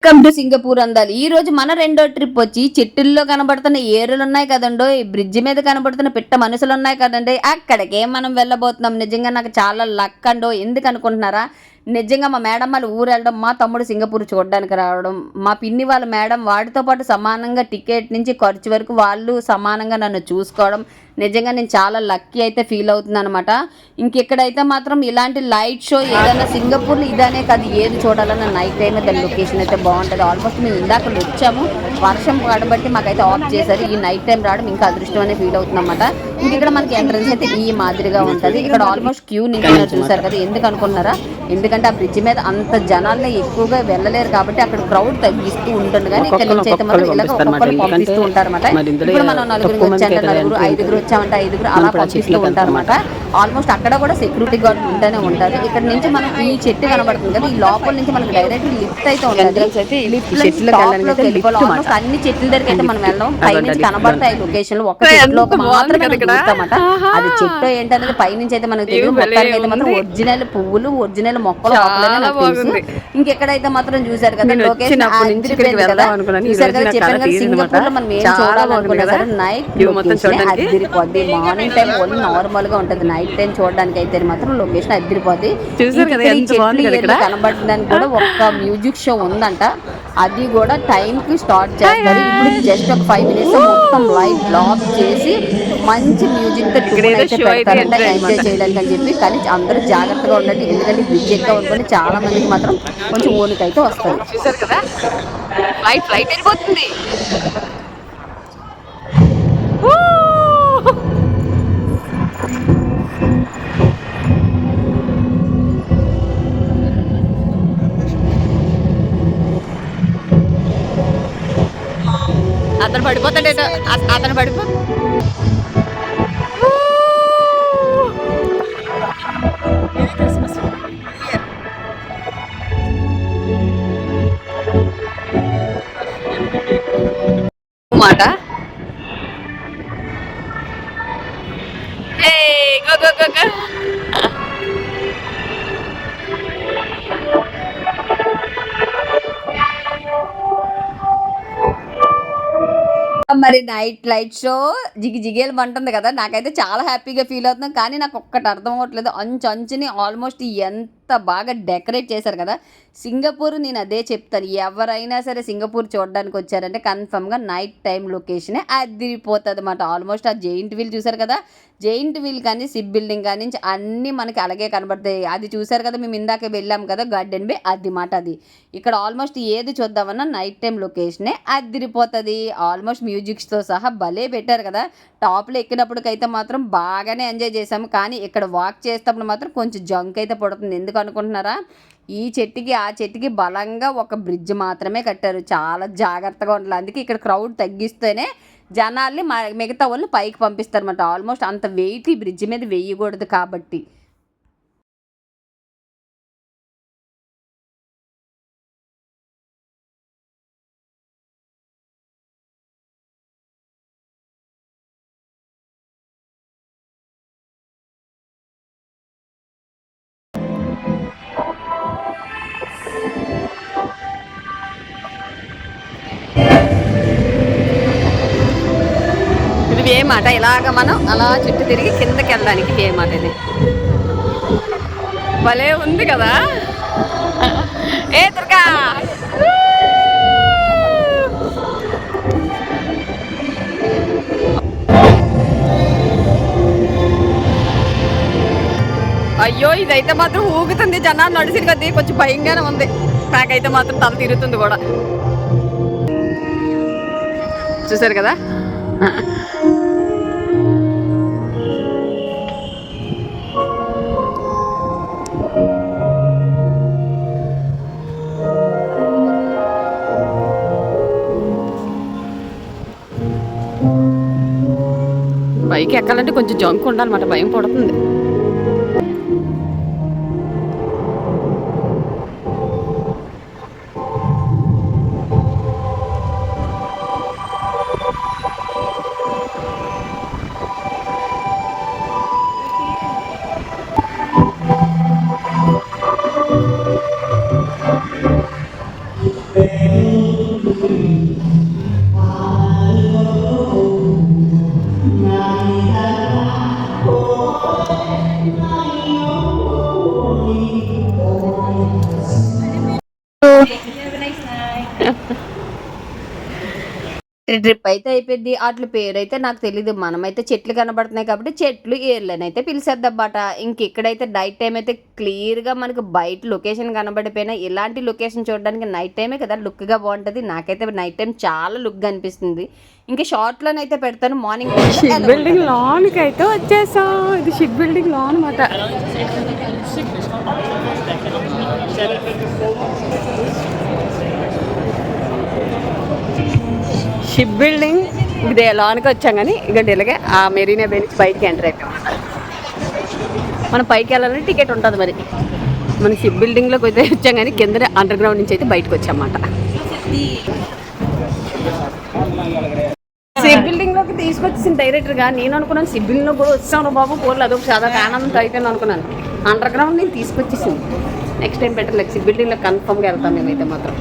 Welcome to Singapore అందాలు. ఈ రోజు మన రెండో ట్రిప్ వచ్చి చెట్టుల్లో కనబడుతున్న ఏరులు ఉన్నాయి కదండో, ఈ బ్రిడ్జి మీద కనబడుతున్న పిట్ట మనుషులు ఉన్నాయి కదండి, అక్కడికే మనం వెళ్ళబోతున్నాం. నిజంగా నాకు చాలా లక్ అండో. ఎందుకు అనుకుంటున్నారా? నిజంగా మా మేడం వాళ్ళు ఊరు వెళ్ళడం, మా తమ్ముడు సింగపూర్ చూడడానికి రావడం, మా పిన్ని వాళ్ళ మేడం వాడితో పాటు సమానంగా టికెట్ నుంచి ఖర్చు వరకు వాళ్ళు సమానంగా నన్ను చూసుకోవడం, నిజంగా నేను చాలా లక్కీ అయితే ఫీల్ అవుతుంది అనమాట. ఇంకెక్కడైతే మాత్రం ఇలాంటి లైట్ షో ఏదైనా సింగపూర్లో ఇదనే కాదు, ఏది చూడాలన్నా నైట్ టైం దాని లొకేషన్ అయితే బాగుంటుంది. ఆల్మోస్ట్ మేము ఇందాక వచ్చాము, వర్షం పడబట్టి మాకైతే ఆఫ్ చేశారు. ఈ నైట్ టైం రావడం ఇంకా అదృష్టం అనే ఫీల్ అవుతుంది అనమాట. ఇంక ఇక్కడ మనకి ఎంట్రన్స్ అయితే ఈ మాదిరిగా ఉంటుంది. ఇక్కడ ఆల్మోస్ట్ క్యూ నుంచి చూసారు కదా. ఎందుకు అనుకున్నారా? ఎందుకంటే ఆ బ్రిడ్జ్ మీద అంత జనాల్ని ఎక్కువగా వెళ్ళలేరు కాబట్టి అక్కడ క్రౌడ్ తగ్గిస్తూ ఉంటుంది. కానీ ఇక్కడ నుంచి అయితే మాత్రం ఇలా ఒక్కొక్కరు పంపిస్తూ ఉంటారు అనమాట. ఇప్పుడు మనం నలుగురికి వచ్చామంటే నలుగురు, ఐదుగురు వచ్చామంటే ఐదుగురు అలా పంపిస్తూ ఉంటారు అనమాట. ఆల్మోస్ట్ అక్కడ కూడా సెక్యూరిటీ గార్డ్ ఉంటూనే ఉంటారు. ఇక్కడ నుంచి మనం ఈ చెట్టు కనబడుతుంది కదా, ఈ లోపల నుంచి మనకి డైరెక్ట్ లిఫ్ట్ అయితే ఉంటుంది. ఆల్మోస్ట్ అన్ని చెట్ల దగ్గరికి అయితే మనం వెళ్ళడం, పైనుంచి కనబడతాయి లొకేషన్ లో. ఒక చెట్టులో మాత్రమే చూస్తామట. అది చెట్టు ఏంటనేది పైనుంచి అయితే మనకు తెలియదు. మొత్తానికి అయితే మాత్రం ఒరిజినల్ పువ్వులు, ఒరిజినల్ మొక్కలు నాకు తెలుసు. ఇంకెక్కడైతే మాత్రం చూసారు కదా లొకేషన్ చూసారు కదా, చెప్పాను కదా సింగపూర్ లో మనం ఏం చూడాలనుకున్నా సరే నైట్ అదిరిపోద్ది. మార్నింగ్ టైం ఓన్లీ నార్మల్ గా ఉంటది, నైట్ టైం చూడడానికి అయితే మాత్రం లొకేషన్ అదిరిపోద్ది. కనబడడానికి కూడా ఒక మ్యూజిక్ షో ఉందంట, అది కూడా టైం కి స్టార్ట్ చేస్తారు. ఇప్పుడు జస్ట్ ఒక 5 minutes మొత్తం లైట్ బ్లాక్ చేసి మంచి మ్యూజిక్ తో పెడతారంట ఎంజాయ్ చేయడానికి అని చెప్పి. కానీ అందరూ జాగ్రత్తగా ఉండండి, ఎందుకంటే బ్రిడ్జ్ ఎక్కువ అనుకోండి చాలా మందికి మాత్రం కొంచెం ఓనికైతే వస్తుంది. చూసారు కదా, ఫ్లైట్ వెళ్ళిపోతుంది. అతను పడిపోతాడు, అతను పడిపో. మాట మరి నైట్ లైట్ షో జిగేలు అంటుంది కదా, నాకైతే చాలా హ్యాపీగా ఫీల్ అవుతున్నాం. కానీ నాకు ఒక్కటి అర్థం అవ్వట్లేదు, అంచుని ఆల్మోస్ట్ ఎంత బాగా డెకరేట్ చేశారు కదా. సింగపూర్ నేను అదే చెప్తాను, ఎవరైనా సరే సింగపూర్ చూడడానికి వచ్చారంటే కన్ఫర్మ్గా నైట్ టైం లొకేషనే అదిరిపోతుంది అన్నమాట. ఆల్మోస్ట్ ఆ జెయింట్ వీల్ చూసారు కదా, జెయింట్ వీల్ కానీ సిప్ బిల్డింగ్ కానీ అన్నీ మనకి అలాగే కనబడతాయి. అది చూసారు కదా, మేము ఇందాక వెళ్ళాం కదా గార్డెన్ బే, అది మాట అది. ఇక్కడ ఆల్మోస్ట్ ఏది చూద్దామన్నా నైట్ టైం లొకేషనే అదిరిపోతుంది. ఆల్మోస్ట్ మ్యూజిక్స్తో సహా భలే పెట్టారు కదా. టాప్లో ఎక్కినప్పటికైతే మాత్రం బాగానే ఎంజాయ్ చేసాము. కానీ ఇక్కడ వాక్ చేసేటప్పుడు మాత్రం కొంచెం జంక్ అయితే పడుతుంది. ఎందుకు అనుకుంటున్నారా? ఈ చెట్టుకి ఆ చెట్టుకి బలంగా ఒక బ్రిడ్జ్ మాత్రమే కట్టారు, చాలా జాగ్రత్తగా ఉండాలి. అందుకే ఇక్కడ క్రౌడ్ తగ్గిస్తేనే జనాల్ని మిగతా వాళ్ళు పైకి పంపిస్తారు అన్నమాట. ఆల్మోస్ట్ అంత వెయిట్ ఈ బ్రిడ్జ్ మీద వేయకూడదు కాబట్టి. ఇది ఏ మాట, ఇలాగ మనం అలా చుట్టూ తిరిగి కిందకి వెళ్ళడానికి ఏ మాట. ఇది భలే ఉంది కదా. ఏ దుర్గా, అయ్యో ఇదైతే మాత్రం ఊగుతుంది, జనాలు నడిచింది కదా, కొంచెం భయంగానే ఉంది. నాకైతే మాత్రం తల తిరుగుతుంది కూడా. చూసారు కదా, పైకి ఎక్కాలంటే కొంచెం జంక్ ఉండాలన్నమాట, భయం పడుతుంది. ట్రిప్ అయితే అయిపోయింది. వాటి పేరు అయితే నాకు తెలీదు. మనమైతే చెట్లు కనబడుతున్నాయి కాబట్టి చెట్లు ఏర్లని అయితే పిలిచేద్దన్నమాట. ఇంక ఇక్కడైతే నైట్ టైం అయితే క్లియర్గా మనకు బయట లొకేషన్ కనబడిపోయినా ఇలాంటి లొకేషన్ చూడడానికి నైట్ టైమే కదా లుక్గా బాగుంటుంది. నాకైతే నైట్ టైం చాలా లుక్గా అనిపిస్తుంది. ఇంకా షార్ట్లోనైతే పెడతాను మార్నింగ్. షిప్ బిల్డింగ్ లోన్కి అయితే వచ్చేసాం. ఇది షిప్ బిల్డింగ్ లోన్ అనమాట. షిప్ బిల్డింగ్ ఇదే లోనికి వచ్చాం కానీ ఇక ఇలాగే ఆ మెరీనా బే నుంచి బయటికి ఎంటర్ అయిపోయాం. మనం పైకి వెళ్ళాలని టికెట్ ఉంటుంది. మరి మనం షిప్ బిల్డింగ్లోకి అయితే వచ్చాం కానీ కింద అండర్ గ్రౌండ్ నుంచి అయితే బయటకు వచ్చామన్నమాట. షిప్ బిల్డింగ్లోకి తీసుకొచ్చేసిన డైరెక్టర్గా నేను అనుకున్నాను షిప్ బిల్డింగ్లో కూడా వచ్చాను బాబు పోర్లు అదొక చాలా ఆనందంతో అయిపోయింది అనుకున్నాను. అండర్ గ్రౌండ్ నేను తీసుకొచ్చేసింది. నెక్స్ట్ టైం పెట్టలేదు. షిప్ బిల్డింగ్లో కన్ఫర్మ్గా వెళ్తాం మేమైతే మాత్రం.